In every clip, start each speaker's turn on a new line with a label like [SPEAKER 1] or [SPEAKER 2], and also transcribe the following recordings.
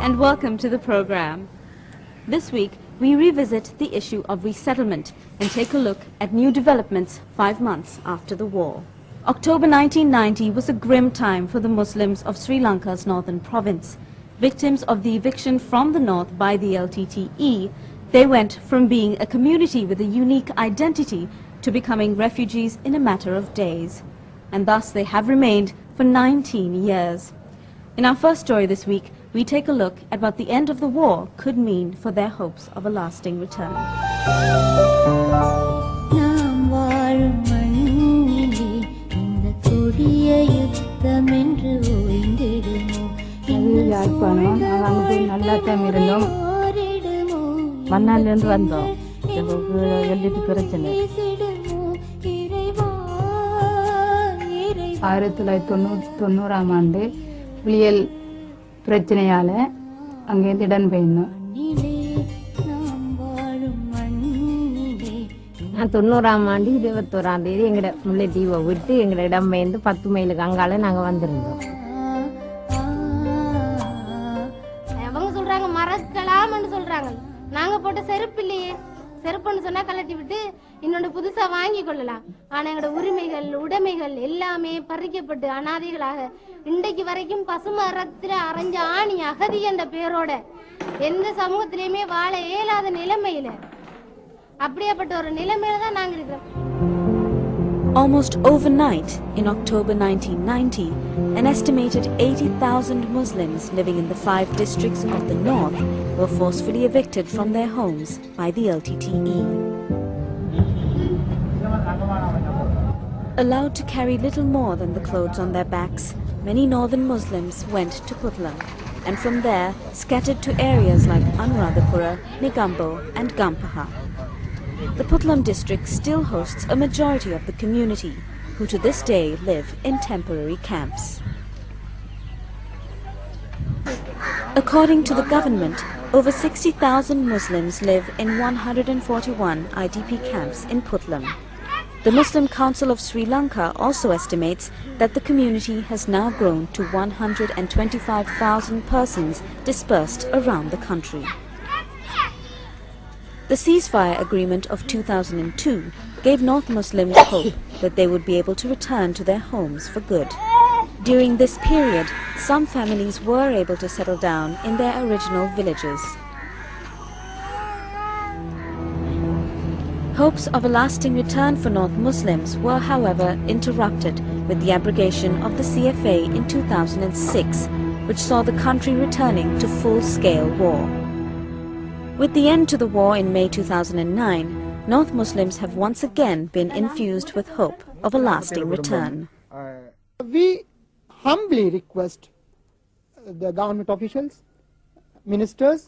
[SPEAKER 1] and welcome to the program. This week, we revisit the issue of resettlement and take a look at new developments 5 months after the war. October 1990 was a grim time for the Muslims of Sri Lanka's northern province. Victims of the eviction from the north by the LTTE, they went from being a community with a unique identity to becoming refugees in a matter of days. And thus they have remained for 19 years. In our first story this week, we take a look at what the end of the war could mean for their hopes of a lasting return.
[SPEAKER 2] பிரச்சனையால அங்கே இடம் பெயர்ந்தோம். நான் 90ஆம் ஆண்டு 21ஆம் தேதி எங்கட முல்லைத்தீவை விட்டு எங்கட இடம் பெயர்ந்து 10 மைலுக்கு அங்கால நாங்க வந்திருந்தோம்.
[SPEAKER 3] அவங்க சொல்றாங்க மறக்கலாம்னு சொல்றாங்க. நாங்க போட்ட செருப்பு இல்லையே, செருப்புன்னு சொன்னா கலட்டி விட்டு இன்னொன்று புதுசா வாங்கி கொள்ளலாம். ஆனா எங்களோட உரிமைகள் உடைமைகள் எல்லாமே பறிக்கப்பட்டு அனாதைகளாக இன்றைக்கு வரைக்கும் பசுமரத்துல அரைஞ்ச ஆணி அகதி என்ற பேரோட எந்த சமூகத்திலயுமே வாழ இயலாத நிலைமையில அப்படியாப்பட்ட ஒரு நிலைமையில தான் நாங்க இருக்கிறோம்.
[SPEAKER 1] Almost overnight, in October 1990, an estimated 80,000 Muslims living in the 5 districts of the north were forcefully evicted from their homes by the LTTE. Allowed to carry little more than the clothes on their backs, many northern Muslims went to Puttlam, and from there scattered to areas like Anuradhapura, Negombo and Gampaha. The Puttlam district still hosts a majority of the community, who to this day live in temporary camps. According to the government, over 60,000 Muslims live in 141 IDP camps in Puttlam. The Muslim Council of Sri Lanka also estimates that the community has now grown to 125,000 persons dispersed around the country. The ceasefire agreement of 2002 gave North Muslims hope that they would be able to return to their homes for good. During this period, some families were able to settle down in their original villages. Hopes of a lasting return for North Muslims were, however, interrupted with the abrogation of the CFA in 2006, which saw the country returning to full-scale war. With the end to the war in May 2009, North Muslims have once again been infused with hope of a lasting return.
[SPEAKER 4] We humbly request the government officials, ministers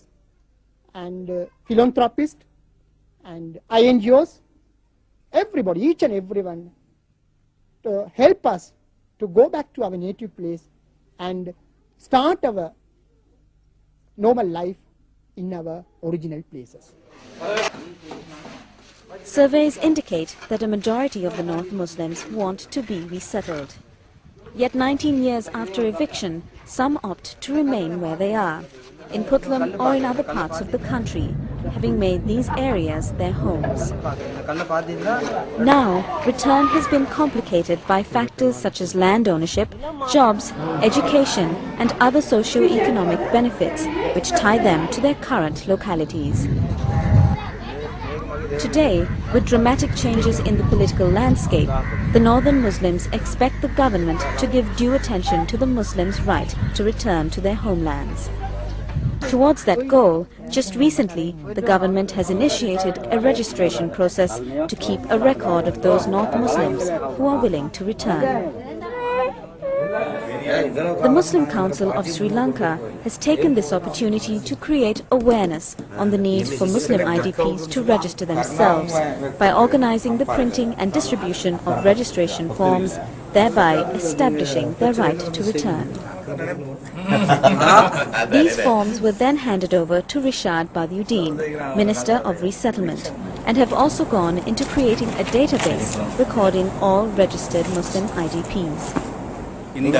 [SPEAKER 4] and philanthropists and INGOs, everybody, each and everyone, to help us to go back to our native place and start our normal life in our original places.
[SPEAKER 1] Surveys indicate that a majority of the North Muslims want to be resettled. Yet 19 years after eviction, some opt to remain where they are, in Puttlam or in other parts of the country, having made these areas their homes. Now, return has been complicated by factors such as land ownership, jobs, education and other socio-economic benefits which tie them to their current localities. Today, with dramatic changes in the political landscape, the northern Muslims expect the government to give due attention to the Muslims' right to return to their homelands. Towards that goal, just recently, the government has initiated a registration process to keep a record of those North Muslims who are willing to return. The Muslim Council of Sri Lanka has taken this opportunity to create awareness on the need for Muslim IDPs to register themselves by organizing the printing and distribution of registration forms, thereby establishing their right to return. These forms were then handed over to Rishad Badiuddin, Minister of Resettlement, and have also gone into creating a database recording all registered Muslim IDPs.
[SPEAKER 5] இந்த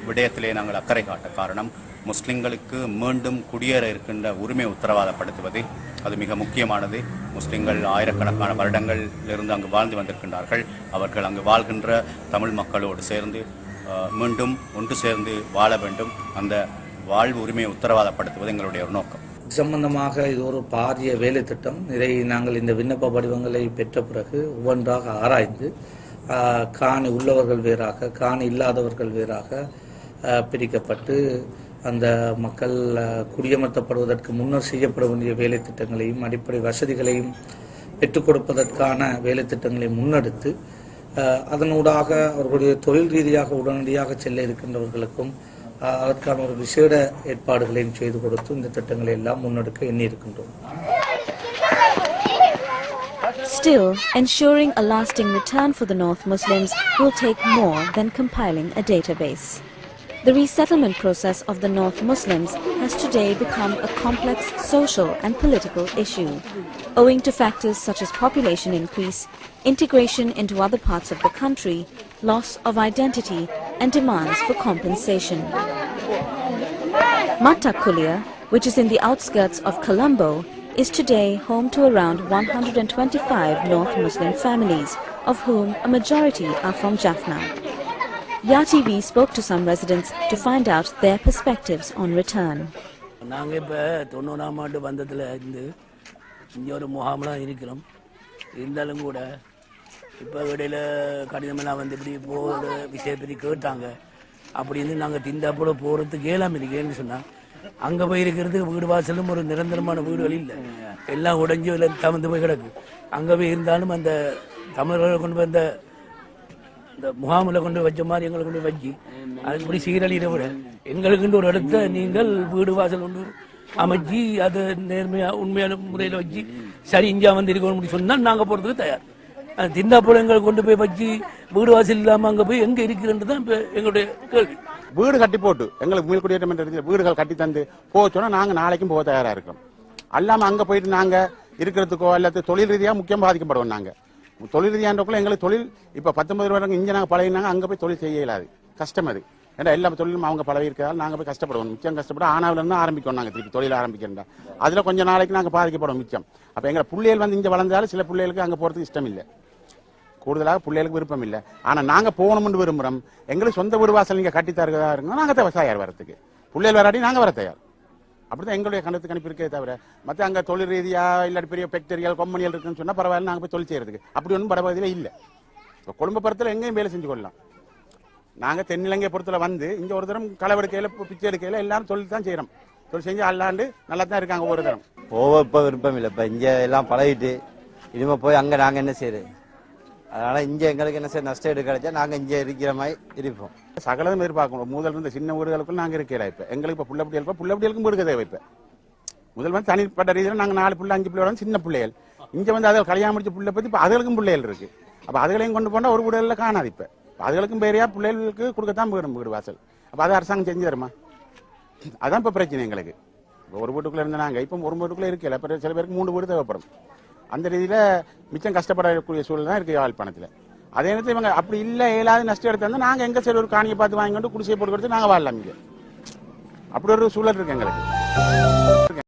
[SPEAKER 5] விடயத்திலே நாங்கள் அக்கறை காட்ட காரணம் முஸ்லிம்களுக்கு மீண்டும் குடியேற இருக்கின்ற உரிமை உத்தரவாதப்படுத்துவது அது மிக முக்கியமானது. முஸ்லிம்கள் ஆயிரக்கணக்கான வருடங்களிலிருந்து அங்கு வாழ்ந்து வந்திருக்கின்றார்கள். அவர்கள் அங்கு வாழ்கின்ற தமிழ் மக்களோடு சேர்ந்து மீண்டும் ஒன்று சேர்ந்து வாழ வேண்டும். அந்த வாழ்வு உரிமையை உத்தரவாதப்படுத்துவது எங்களுடைய ஒரு நோக்கம்.
[SPEAKER 6] சம்பந்தமாக இது ஒரு பாரிய வேலை திட்டம். இதை நாங்கள் இந்த விண்ணப்ப படிவங்களை பெற்ற பிறகு ஒவ்வொன்றாக ஆராய்ந்து காணி உள்ளவர்கள் வேறாக காணி இல்லாதவர்கள் வேறாக பிரிக்கப்பட்டு அந்த மக்கள் குடியமர்த்தப்படுவதற்கு முன்னர் செய்யப்பட வேண்டிய வேலை திட்டங்களையும் அடிப்படை வசதிகளையும் பெற்றுக் கொடுப்பதற்கான வேலை திட்டங்களை முன்னெடுத்து அதனூடாக அவர்களுடைய தொழில் ரீதியாக உடனடியாக செல்ல இருக்கின்றவர்களுக்கும் அதற்கான ஒரு விசேட ஏற்பாடுகளையும் செய்து கொடுத்து இந்த திட்டங்களை எல்லாம் முன்னெடுக்க எண்ணியிருக்கின்றோம்.
[SPEAKER 1] Still, ensuring a lasting return for the North Muslims will take more than compiling a database. The resettlement process of the North Muslims has today become a complex social and political issue, owing to factors such as population increase, integration into other parts of the country, loss of identity and demands for compensation. Mattakulia, which is in the outskirts of Colombo, is today home to around 125 North Muslim families, of whom a majority are from Jaffna. YaTV spoke to some residents to find out their perspectives on return.
[SPEAKER 7] நாங்க இப்ப 90ஆம் ஆண்டு வந்ததுல இருந்து இங்க ஒரு முகாம்ல இருக்கிறோம். இருந்தாலும் கூட இப்ப இடையில கடிதமெல்லாம் வந்து இப்படி போற விஷயப்படி கேட்டாங்க. அப்படி இருந்து நாங்க திண்டாப்போட போறதுக்கு ஏலாம் இருக்கேன்னு சொன்னா அங்க போய் இருக்கிறதுக்கு வீடு வாசலும் ஒரு நிரந்தரமான வீடுகள் இல்லை. எல்லாம் உடைஞ்சு தமந்து போய் கிடக்கு. அங்க போய் இருந்தாலும் அந்த தமிழர்களை கொண்டு போய் இந்த முகாமில் கொண்டு வச்ச மாதிரி எங்களை கொண்டு வச்சு அதுபடி சீரழியிட விட எங்களுக்குன்னு ஒரு இடத்த நீங்கள் வீடு வாசல் கொண்டு அமைச்சு அதை நேர்மையா உண்மையான முறையில் வச்சு சரி இஞ்சா வந்து இருக்கணும் சொன்னால் நாங்கள் போறதுக்கு தயார். திண்டாப்போல எங்களை கொண்டு போய் வச்சு வீடு வாசல் இல்லாம அங்க போய் எங்க இருக்கிறது தான் இப்ப எங்களுடைய கேள்வி.
[SPEAKER 8] வீடு கட்டி போட்டு எங்களுக்கு மீள்குடியேற்ற வீடுகள் கட்டி தந்து போச்சோன்னா நாங்க நாளைக்கும் போக தயாரா இருக்கோம். அல்லாம அங்க போயிட்டு நாங்க இருக்கிறதுக்கோ அல்லது தொழில் ரீதியா முக்கியம் பாதிக்கப்படுவோம். நாங்க தொழில் ரீதியான்றக்குள்ள எங்களுக்கு தொழில் இப்ப 19 வருடம் இங்க நாங்க பழகினாங்க. அங்க போய் தொழில் செய்ய இயலாது, கஷ்டம் அது. ஏன்னா எல்லா தொழிலும் அவங்க பழகி இருக்கிறதால நாங்க போய் கஷ்டப்படுவோம். மிச்சம் கஷ்டப்பட ஆனாவில இருந்து ஆரம்பிக்கணும். நாங்க திருப்பி தொழில் ஆரம்பிக்கிறோம். அதுல கொஞ்சம் நாளைக்கு நாங்க பாதிக்கப்படுவோம் மிச்சம். அப்ப எங்க பிள்ளைகள் வந்து இங்க வளர்ந்தாலும் சில பிள்ளைகளுக்கு அங்க போறதுக்கு இஷ்டம் இல்லை, கூடுதலாக பிள்ளைகளுக்கு விருப்பம் இல்லை. ஆனா நாங்க போகணும்னு விரும்புறோம். எங்களுக்கு சொந்த வீடு வாசல் நீங்க கட்டி தருகிறதா இருக்கணும். நாங்க தயார் வரத்துக்கு, பிள்ளைகள் வராட்டி நாங்க வர தயார். அப்படிதான் எங்களுடைய கணத்து கணிப்பு இருக்கே தவிர மற்ற அங்க தொழில் ரீதியா இல்லாட்டி பெரிய ஃபேக்டரிகள் கம்பெனிகள் இருக்குன்னு சொன்னா பரவாயில்ல, நாங்க போய் தொழில் செய்யறதுக்கு அப்படி ஒன்றும் பரவாயில்ல இல்லை. குடும்ப பரத்துல எங்கேயும் வேலை செஞ்சு கொள்ளலாம். நாங்க தென்னிலங்கை பொறுத்துல வந்து இங்க ஒரு தரம் களவெடுக்கையில பிச்சை எடுக்கையில எல்லாரும் தொழில் தான் செய்யறோம். தொழில் செஞ்சு அல்லாண்டு நல்லா தான் இருக்காங்க. ஒரு தரம்
[SPEAKER 9] போக இப்ப விருப்பம் இல்லை. இப்ப இங்க எல்லாம் பழகிட்டு இனிமே போய் அங்க நாங்க என்ன செய்யறது? அதனால இங்க எங்களுக்கு என்ன செய்ய நஷ்டம் எடு கிடைச்சா நாங்க இங்க இருக்கிற மாதிரி இருப்போம்.
[SPEAKER 8] சகலதும் எதிர்பார்க்கணும். முதல் இருந்த சின்ன வீடுகளுக்குள்ள நாங்க இருக்கல. இப்ப எங்களுக்கு இப்ப புள்ளப்படிகளுக்கும் வீடு தேவை. இப்ப முதல் வந்து தனிப்பட்ட ரீதியில நாங்க 4 பிள்ளை 5 பிள்ளை சின்ன பிள்ளைகள் இங்க வந்து அதில் கல்யாணம் முடிச்ச பிள்ளை பத்தி இப்ப அதுகளுக்கும் பிள்ளைகள் இருக்கு. அப்ப அதுகளையும் கொண்டு போனா ஒரு வீடுல காணாது. இப்ப அதுகளுக்கும் பேரையா பிள்ளைகளுக்கு கொடுக்கத்தான் போயிடும் வீடு வாசல். அப்ப அது அரசாங்கம் செஞ்சு தருமா? அதான் இப்ப பிரச்சனை எங்களுக்கு. ஒரு வீட்டுக்குள்ள இருந்த நாங்க இப்ப ஒரு வீட்டுக்குள்ள இருக்கல. இப்ப சில பேருக்கு 3 வீடு தேவைப்படும். அந்த ரீதியில மிச்சம் கஷ்டப்படக்கூடிய சூழல் தான் இருக்கு யாழ்ப்பாணத்துல. அதே நேரத்தில் இவங்க அப்படி இல்ல ஏழாவது நஷ்டம் எடுத்தா நாங்க எங்க சரி ஒரு காணியை பார்த்து வாங்கி கொண்டு குடிசையை போட்டு கொடுத்து நாங்க வாழலாம். இங்க அப்படி ஒரு சூழல் இருக்கு எங்களுக்கு.